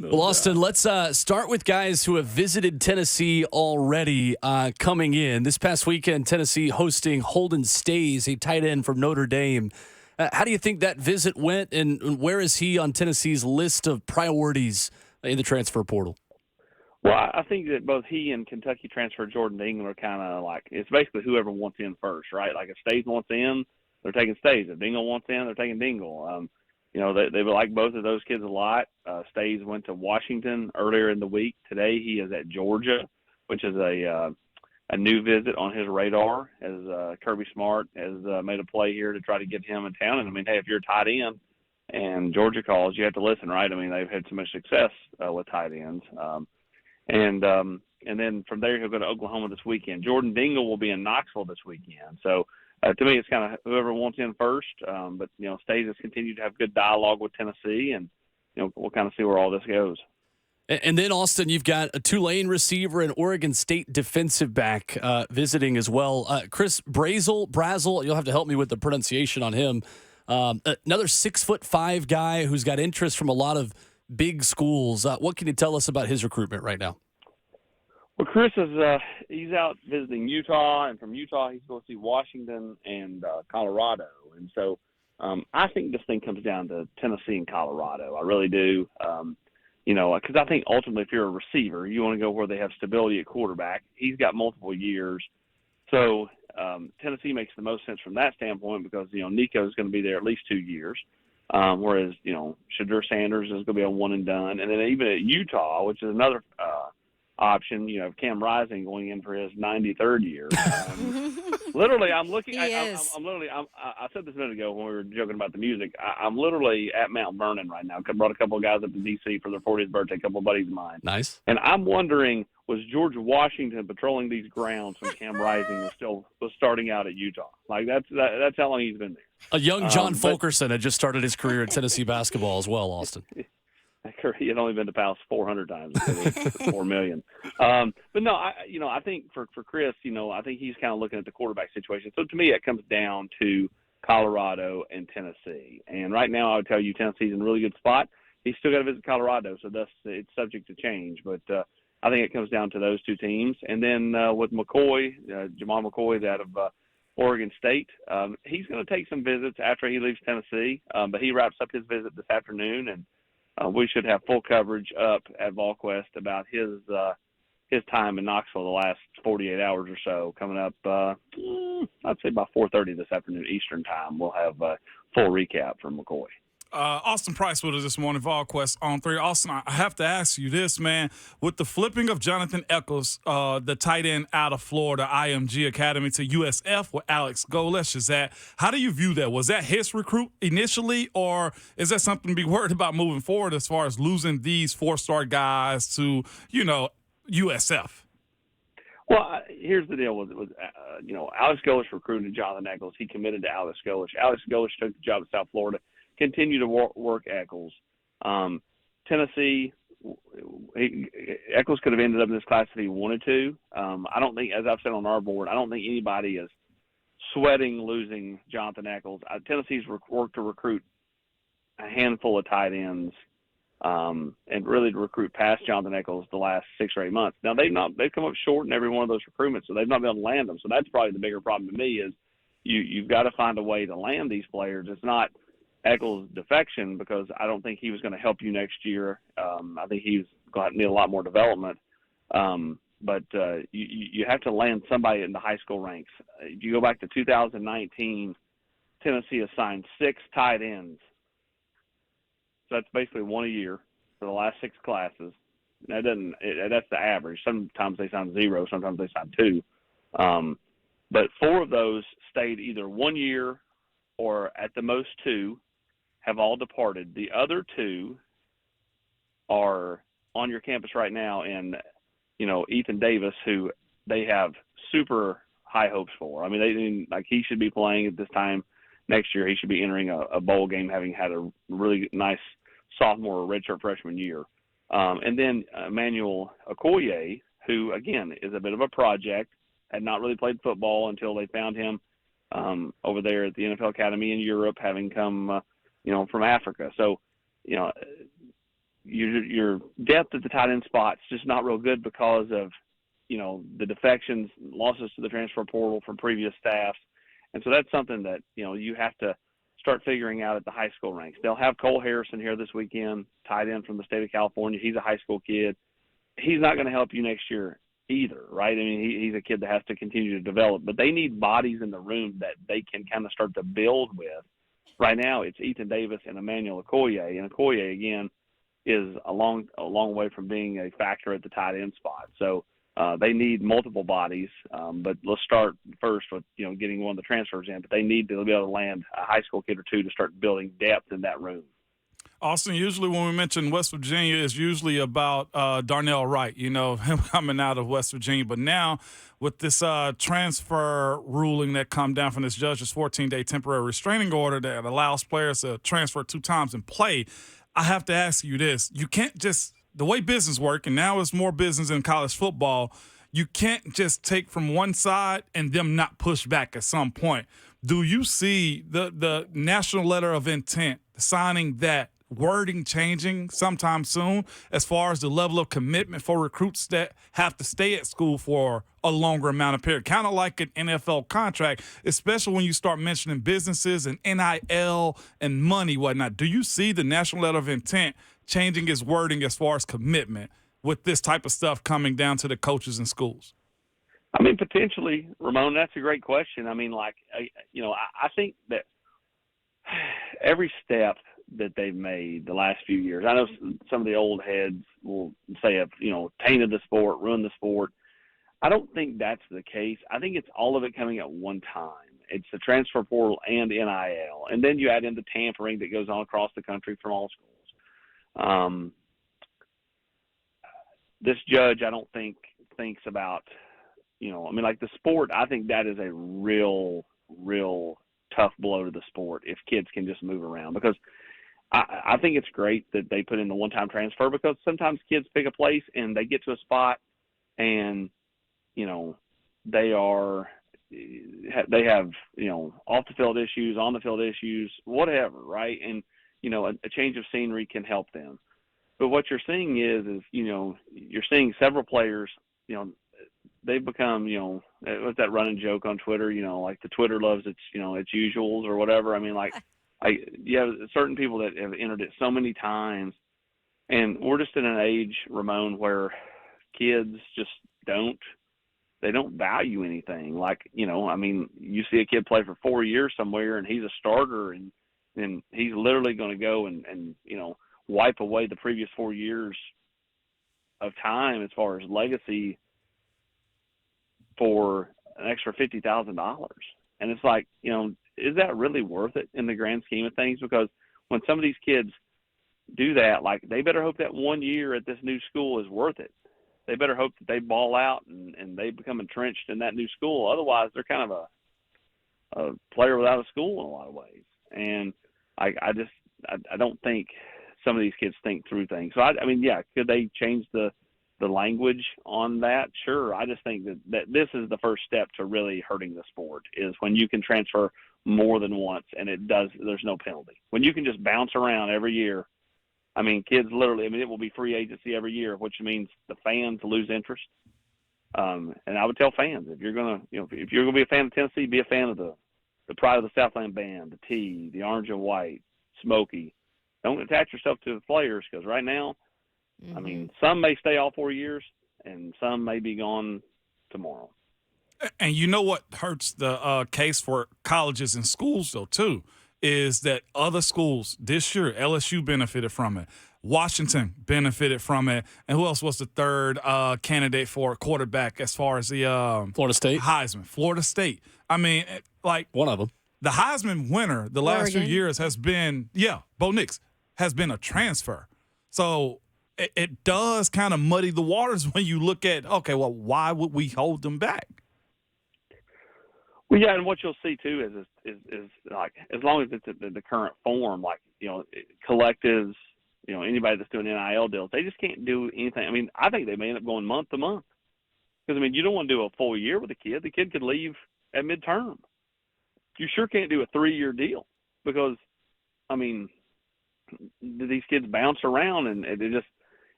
Well, Austin, let's start with guys who have visited Tennessee already coming in. This past weekend, Tennessee hosting Holden Stine, a tight end from Notre Dame. How do you think that visit went, and where is he on Tennessee's list of priorities in the transfer portal? Well, I think that both he and Kentucky transfer Jordan Dingle are kind of like, it's basically whoever wants in first, right? Like if Stayes wants in, they're taking Stayes. If Dingle wants in, they're taking Dingle. They like both of those kids a lot. Stayes went to Washington earlier in the week. Today he is at Georgia, which is a new visit on his radar, as Kirby Smart has made a play here to try to get him in town. And, I mean, hey, if you're a tight end and Georgia calls, you have to listen, right? I mean, they've had so much success with tight ends. And then from there he'll go to Oklahoma this weekend. Jordan Dingle will be in Knoxville this weekend. So, to me, it's kind of whoever wants in first. But, Stayes has continued to have good dialogue with Tennessee, and, we'll kind of see where all this goes. And then, Austin, you've got a Tulane receiver and Oregon State defensive back visiting as well. Chris Brazzle, you'll have to help me with the pronunciation on him. Another 6'5" guy who's got interest from a lot of big schools. What can you tell us about his recruitment right now? Well, Chris is he's out visiting Utah, and from Utah he's going to see Washington and Colorado. And so I think this thing comes down to Tennessee and Colorado. I really do. Because I think ultimately if you're a receiver, you want to go where they have stability at quarterback. He's got multiple years. So Tennessee makes the most sense from that standpoint because, Nico is going to be there at least 2 years. Whereas, Shadur Sanders is going to be a one and done. And then even at Utah, which is another option, Cam Rising going in for his 93rd year. Literally, I'm looking. I said this a minute ago when we were joking about the music. I'm literally at Mount Vernon right now. I brought a couple of guys up to D.C. for their 40th birthday, a couple of buddies of mine. Nice. And I'm wondering, was George Washington patrolling these grounds when Cam Rising was starting out at Utah? Like that's how long he's been there. A young John Fulkerson had just started his career in Tennessee basketball as well, Austin. He had only been to Palace 400 times, 4 million. But no, I think for Chris, I think he's kind of looking at the quarterback situation. So to me, it comes down to Colorado and Tennessee. And right now, I would tell you Tennessee's in a really good spot. He's still got to visit Colorado, so it's subject to change. But I think it comes down to those two teams. And then with McCoy, Jamal McCoy is out of Oregon State. He's going to take some visits after he leaves Tennessee, but he wraps up his visit this afternoon, and we should have full coverage up at VolQuest about his time in Knoxville the last 48 hours or so. Coming up, I'd say by 4:30 this afternoon Eastern time, we'll have a full recap from McCoy. Austin Price with us this morning, VolQuest on 3. Austin, I have to ask you this, man. With the flipping of Jonathan Eccles, the tight end out of Florida, IMG Academy, to USF with Alex Golesh, how do you view that? Was that his recruit initially, or is that something to be worried about moving forward as far as losing these 4-star guys to, USF? Well, here's the deal with Alex Golesh recruited Jonathan Eccles. He committed to Alex Golesh. Alex Golesh took the job at South Florida. Continue to work Eccles. Tennessee, Eccles could have ended up in this class if he wanted to. I don't think, as I've said on our board, I don't think anybody is sweating losing Jonathan Eccles. Tennessee's worked to recruit a handful of tight ends and really to recruit past Jonathan Eccles the last 6 or 8 months. Now, they've come up short in every one of those recruitments, so they've not been able to land them. So that's probably the bigger problem to me is you've got to find a way to land these players. It's not Eccles' defection because I don't think he was going to help you next year. I think he's going to need a lot more development. But you have to land somebody in the high school ranks. If you go back to 2019, Tennessee assigned 6 tight ends. So that's basically one a year for the last 6 classes. That's the average. Sometimes they sign 0, sometimes they sign 2. But 4 of those stayed either 1 year or at the most 2. Have all departed. The other 2 are on your campus right now, and Ethan Davis, who they have super high hopes for. I mean, he should be playing at this time next year. He should be entering a bowl game, having had a really nice sophomore or redshirt freshman year. And then Emmanuel Okoye, who again is a bit of a project, had not really played football until they found him over there at the NFL Academy in Europe, having come. From Africa. So, your depth at the tight end spot's just not real good because of, the defections, losses to the transfer portal from previous staffs. And so that's something that, you have to start figuring out at the high school ranks. They'll have Cole Harrison here this weekend, tight end from the state of California. He's a high school kid. He's not going to help you next year either, right? I mean, he's a kid that has to continue to develop, but they need bodies in the room that they can kind of start to build with. Right now, it's Ethan Davis and Emmanuel Okoye, and Okoye, again, is a long way from being a factor at the tight end spot. So they need multiple bodies, but let's start first with, getting one of the transfers in, but they need to be able to land a high school kid or two to start building depth in that room. Austin, usually when we mention West Virginia, it's usually about Darnell Wright, him coming out of West Virginia. But now with this transfer ruling that come down from this judge's 14-day temporary restraining order that allows players to transfer 2 times and play, I have to ask you this. You can't just – the way business work, and now it's more business in college football, you can't just take from one side and them not push back at some point. Do you see the national letter of intent signing that wording changing sometime soon as far as the level of commitment for recruits that have to stay at school for a longer amount of period, kind of like an NFL contract, especially when you start mentioning businesses and NIL and money, whatnot? Do you see the national letter of intent changing its wording as far as commitment with this type of stuff coming down to the coaches and schools? I mean, potentially, Ramon, that's a great question. I mean, I think that every step that they've made the last few years, I know some of the old heads will say have, tainted the sport, ruined the sport. I don't think that's the case. I think it's all of it coming at one time. It's the transfer portal and NIL. And then you add in the tampering that goes on across the country from all schools. This judge, I don't think thinks about, the sport. I think that is a real tough blow to the sport if kids can just move around, because I think it's great that they put in the one-time transfer, because sometimes kids pick a place and they get to a spot and, they have, off the field issues, on the field issues, whatever. Right. And, a change of scenery can help them. But what you're seeing is you're seeing several players, they've become, what's that running joke on Twitter, like the Twitter loves its usuals or whatever. I mean, you have certain people that have entered it so many times, and we're just in an age, Ramon, where kids just don't value anything. You see a kid play for 4 years somewhere and he's a starter, and he's literally going to go and wipe away the previous 4 years of time as far as legacy for an extra $50,000. And it's like, is that really worth it in the grand scheme of things? Because when some of these kids do that, they better hope that 1 year at this new school is worth it. They better hope that they ball out and they become entrenched in that new school. Otherwise, they're kind of a player without a school in a lot of ways. And I don't think some of these kids think through things. So, could they change the language on that? Sure. I just think that this is the first step to really hurting the sport, is when you can transfer more than once and there's no penalty. When you can just bounce around every year, kids literally, it will be free agency every year, which means the fans lose interest. And I would tell fans, if you're going to be a fan of Tennessee, be a fan of the Pride of the Southland Band, the T, the Orange and White, Smoky. Don't attach yourself to the players, because right now, some may stay all 4 years and some may be gone tomorrow. And you know what hurts the case for colleges and schools, though, too, is that other schools this year, LSU benefited from it. Washington benefited from it. And who else was the third candidate for quarterback as far as the Florida State? Heisman. Florida State. One of them. The Heisman winner the last few years has been, Bo Nix, has been a transfer. So it does kind of muddy the waters when you look at, okay, well, why would we hold them back? Well, yeah, and what you'll see too is as long as it's the current form, collectives, anybody that's doing NIL deals, they just can't do anything. I think they may end up going month to month, because you don't want to do a full year with a kid. The kid could leave at midterm. You sure can't do a 3-year deal, because these kids bounce around, and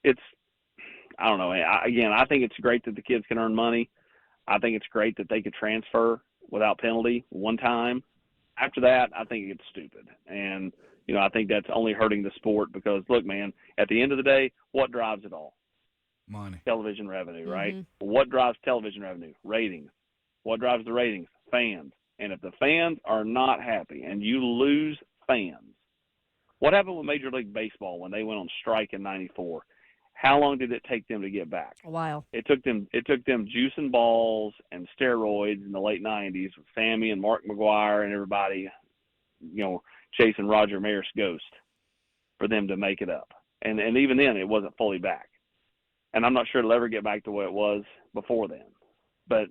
it's I don't know. I think it's great that the kids can earn money. I think it's great that they could transfer without penalty one time. After that, I think it's stupid. And, I think that's only hurting the sport because, look, man, at the end of the day, what drives it all? Money. Television revenue, right? What drives television revenue? Ratings. What drives the ratings? Fans. And if the fans are not happy and you lose fans, what happened with Major League Baseball when they went on strike in '94? How long did it take them to get back? A while. It took them juicing balls and steroids in the late '90s with Sammy and Mark McGuire and everybody, chasing Roger Maris' ghost for them to make it up. And even then, it wasn't fully back. And I'm not sure it'll ever get back to what it was before then. But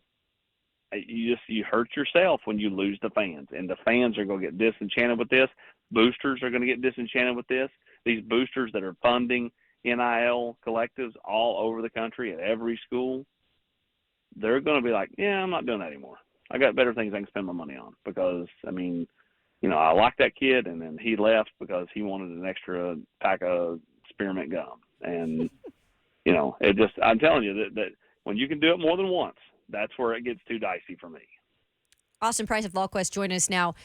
you hurt yourself when you lose the fans, and the fans are going to get disenchanted with this. Boosters are going to get disenchanted with this. These boosters that are funding NIL collectives all over the country at every school, they're going to be like, yeah, I'm not doing that anymore. I got better things I can spend my money on because, I like that kid, and then he left because he wanted an extra pack of spearmint gum. And, I'm telling you that when you can do it more than once, that's where it gets too dicey for me. Austin Price of VolQuest joining us now.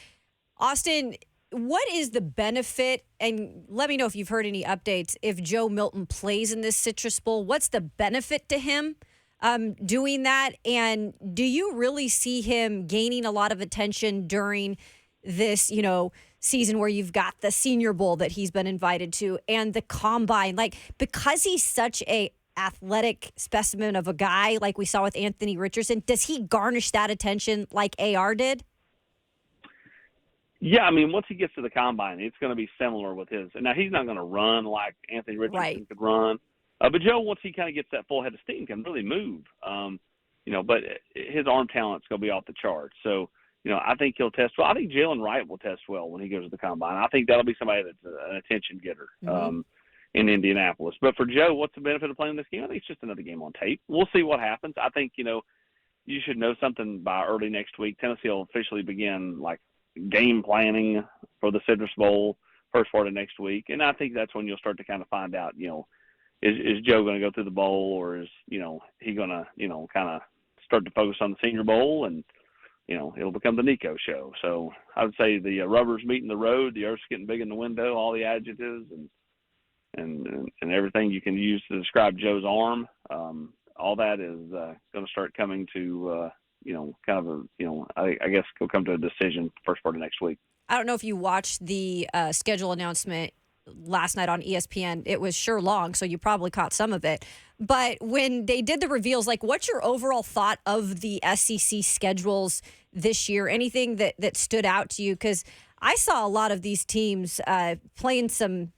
Austin, what is the benefit, and let me know if you've heard any updates, if Joe Milton plays in this Citrus Bowl? What's the benefit to him doing that? And do you really see him gaining a lot of attention during this, season where you've got the Senior Bowl that he's been invited to and the Combine? Like, because he's such a athletic specimen of a guy like we saw with Anthony Richardson, does he garnish that attention like AR did? Yeah, once he gets to the Combine, it's going to be similar with his. Now, he's not going to run like Anthony Richardson could run. But Joe, once he kind of gets that full head of steam, can really move. But his arm talent's going to be off the charts. So, I think he'll test well. I think Jalen Wright will test well when he goes to the Combine. I think that'll be somebody that's an attention getter in Indianapolis. But for Joe, what's the benefit of playing this game? I think it's just another game on tape. We'll see what happens. I think, you should know something by early next week. Tennessee will officially begin, game planning for the Citrus Bowl first part of next week. And I think that's when you'll start to kind of find out, is Joe going to go through the bowl, or is, he going to, kind of start to focus on the Senior Bowl, and, it'll become the Nico show. So I would say the rubber's meeting the road, the earth's getting big in the window, all the adjectives and everything you can use to describe Joe's arm. All that is going to start coming to, I guess he'll come to a decision first part of next week. I don't know if you watched the schedule announcement last night on ESPN. It was sure long, so you probably caught some of it. But when they did the reveals, what's your overall thought of the SEC schedules this year? Anything that stood out to you? Because I saw a lot of these teams playing some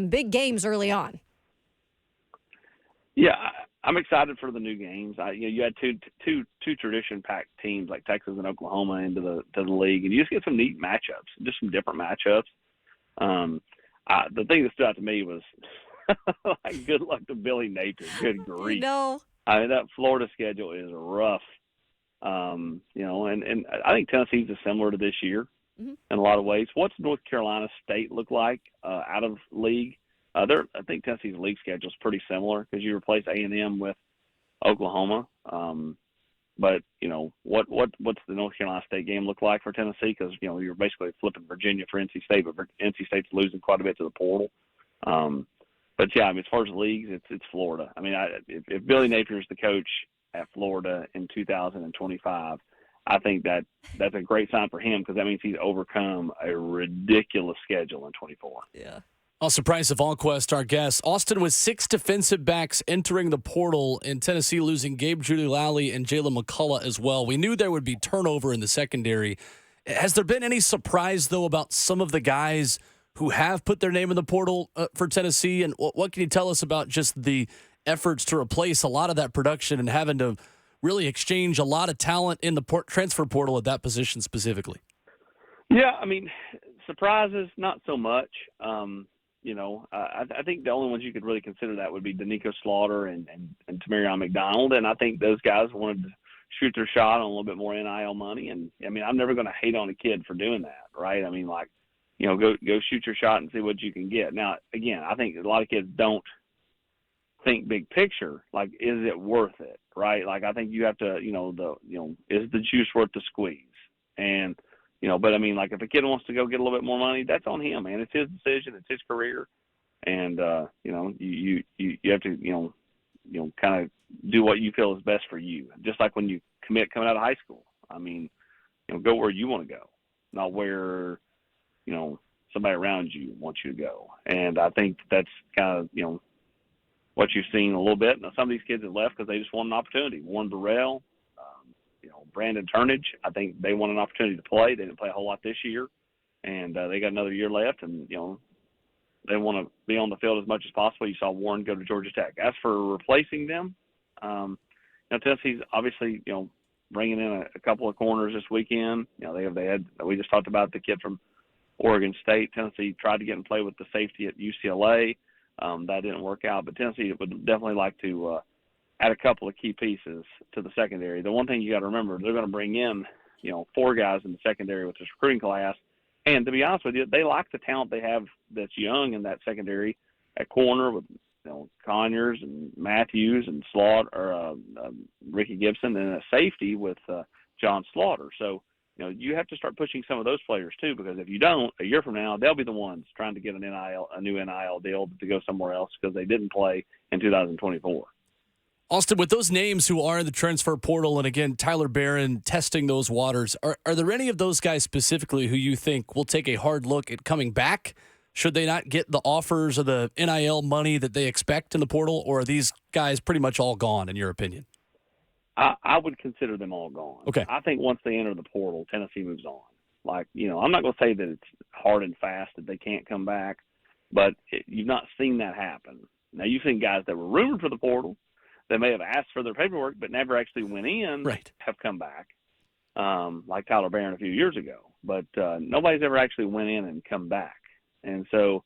big games early on. Yeah, I'm excited for the new games. You had two tradition-packed teams like Texas and Oklahoma into the league, and you just get some neat matchups, just some different matchups. The thing that stood out to me was good luck to Billy Napier. Good grief! That Florida schedule is rough. And I think Tennessee's is similar to this year in a lot of ways. What's North Carolina State look like out of league? I think Tennessee's league schedule is pretty similar because you replace A&M with Oklahoma. But what's the North Carolina State game look like for Tennessee? Because you're basically flipping Virginia for NC State, but NC State's losing quite a bit to the portal. But yeah, as far as leagues, it's Florida. If Billy Napier's the coach at Florida in 2025, I think that's a great sign for him because that means he's overcome a ridiculous schedule in 24. Yeah. Austin Price of VolQuest, our guest. Austin, with 6 defensive backs entering the portal, and Tennessee losing Gabe Giuliani and Jalen McCullough as well, we knew there would be turnover in the secondary. Has there been any surprise, though, about some of the guys who have put their name in the portal for Tennessee? And what can you tell us about just the efforts to replace a lot of that production and having to really exchange a lot of talent in the transfer portal at that position specifically? Yeah, surprises, not so much. I think the only ones you could really consider that would be Danico Slaughter and Tamarion McDonald. And I think those guys wanted to shoot their shot on a little bit more NIL money. And, I'm never going to hate on a kid for doing that, right? go shoot your shot and see what you can get. Now, again, I think a lot of kids don't think big picture. Like, is it worth it, right? Like, I think you have to, is the juice worth the squeeze? And, but I mean, like, if a kid wants to go get a little bit more money, that's on him, man. It's his decision. It's his career. And, you have to, kind of do what you feel is best for you. Just like when you commit coming out of high school. I mean, go where you want to go, not where, somebody around you wants you to go. And I think that's kind of, what you've seen a little bit. Now, some of these kids have left because they just want an opportunity. Warren Burrow, Brandon Turnage, I think they want an opportunity to play. They didn't play a whole lot this year, and they got another year left, and, they want to be on the field as much as possible. You saw Warren go to Georgia Tech. As for replacing them, Tennessee's obviously, bringing in a couple of corners this weekend. We just talked about the kid from Oregon State. Tennessee tried to get and play with the safety at UCLA. That didn't work out, but Tennessee would definitely like to add a couple of key pieces to the secondary. The one thing you got to remember, they're going to bring in, 4 guys in the secondary with this recruiting class. And to be honest with you, they like the talent they have that's young in that secondary at corner with, Conyers and Matthews and Slaughter, Ricky Gibson, and a safety with John Slaughter. So, you have to start pushing some of those players too, because if you don't, a year from now, they'll be the ones trying to get a new NIL deal to go somewhere else because they didn't play in 2024. Austin, with those names who are in the transfer portal, and again, Tyler Barron testing those waters, are there any of those guys specifically who you think will take a hard look at coming back? Should they not get the offers or the NIL money that they expect in the portal, or are these guys pretty much all gone, in your opinion? I would consider them all gone. Okay. I think once they enter the portal, Tennessee moves on. Like, I'm not going to say that it's hard and fast that they can't come back, but you've not seen that happen. Now, you've seen guys that were rumored for the portal that may have asked for their paperwork but never actually went in, right, have come back, like Tyler Barron a few years ago. But nobody's ever actually went in and come back. And so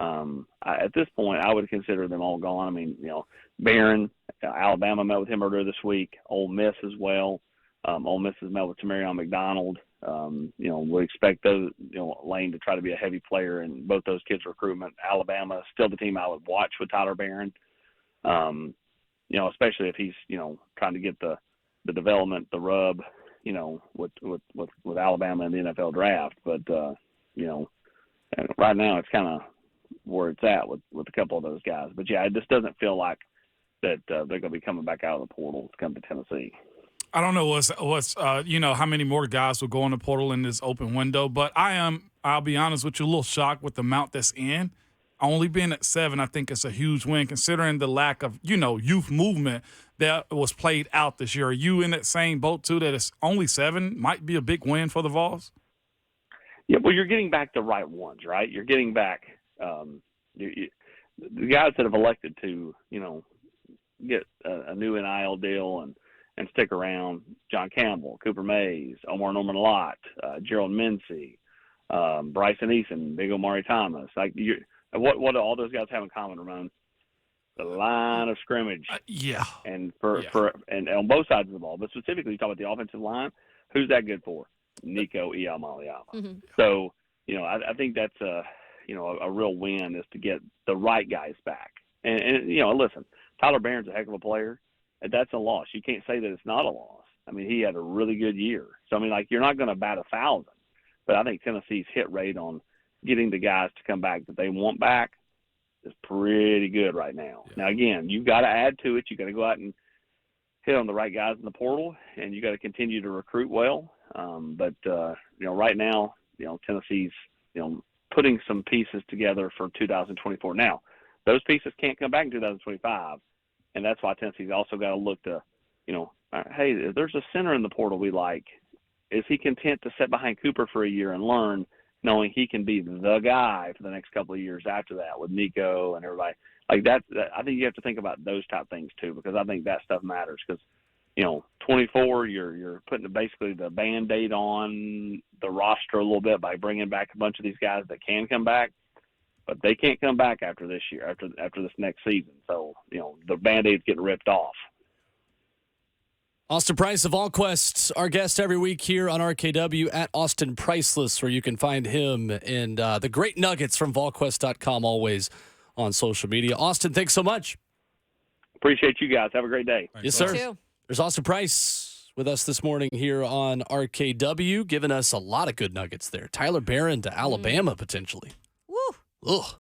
at this point, I would consider them all gone. I mean, Barron, Alabama met with him earlier this week. Ole Miss as well. Ole Miss has met with Tamarion McDonald. We expect those, Lane to try to be a heavy player in both those kids' recruitment. Alabama, still the team I would watch with Tyler Barron. Especially if he's, trying to get the development, the rub, with Alabama in the NFL draft. But, right now it's kind of where it's at with a couple of those guys. But, yeah, it just doesn't feel like that they're going to be coming back out of the portal to come to Tennessee. I don't know what's how many more guys will go in the portal in this open window, but I'll be honest with you, a little shocked with the amount that's in. Only being at 7, I think it's a huge win considering the lack of, youth movement that was played out this year. Are you in that same boat too, that it's only 7 might be a big win for the Vols? Yeah, well, you're getting back the right ones, right? You're getting back the guys that have elected to, get a new NIL deal and stick around. John Campbell, Cooper Mays, Omar Norman Lott, Gerald Mincy, Bryson Eason, Big Omari Thomas. Like, what do all those guys have in common, Ramon? The line of scrimmage. Yeah. And and on both sides of the ball, but specifically you talk about the offensive line, who's that good for? Nico Iamaleava. Mm-hmm. So, I think that's a real win is to get the right guys back. And listen, Tyler Barron's a heck of a player. And that's a loss. You can't say that it's not a loss. I mean, he had a really good year. So, I mean, like, you're not going to bat 1,000. But I think Tennessee's hit rate on getting the guys to come back that they want back is pretty good right now. Yeah. Now, again, you've got to add to it. You got to go out and hit on the right guys in the portal, and you got to continue to recruit well. But right now, Tennessee's, putting some pieces together for 2024. Now, those pieces can't come back in 2025, and that's why Tennessee's also got to look to, hey, there's a center in the portal we like. Is he content to sit behind Cooper for a year and learn, knowing he can be the guy for the next couple of years after that with Nico and everybody? Like that, I think you have to think about those type things too, because I think that stuff matters. Because 24, you're putting basically the Band-Aid on the roster a little bit by bringing back a bunch of these guys that can come back, but they can't come back after this year, after this next season. So the Band-Aid's getting ripped off. Austin Price of VolQuest, our guest every week here on RKW at Austin Priceless, where you can find him and the great nuggets from VolQuest.com always on social media. Austin, thanks so much. Appreciate you guys. Have a great day. Yes, sir. There's Austin Price with us this morning here on RKW, giving us a lot of good nuggets there. Tyler Barron to Alabama, potentially. Woo. Ugh.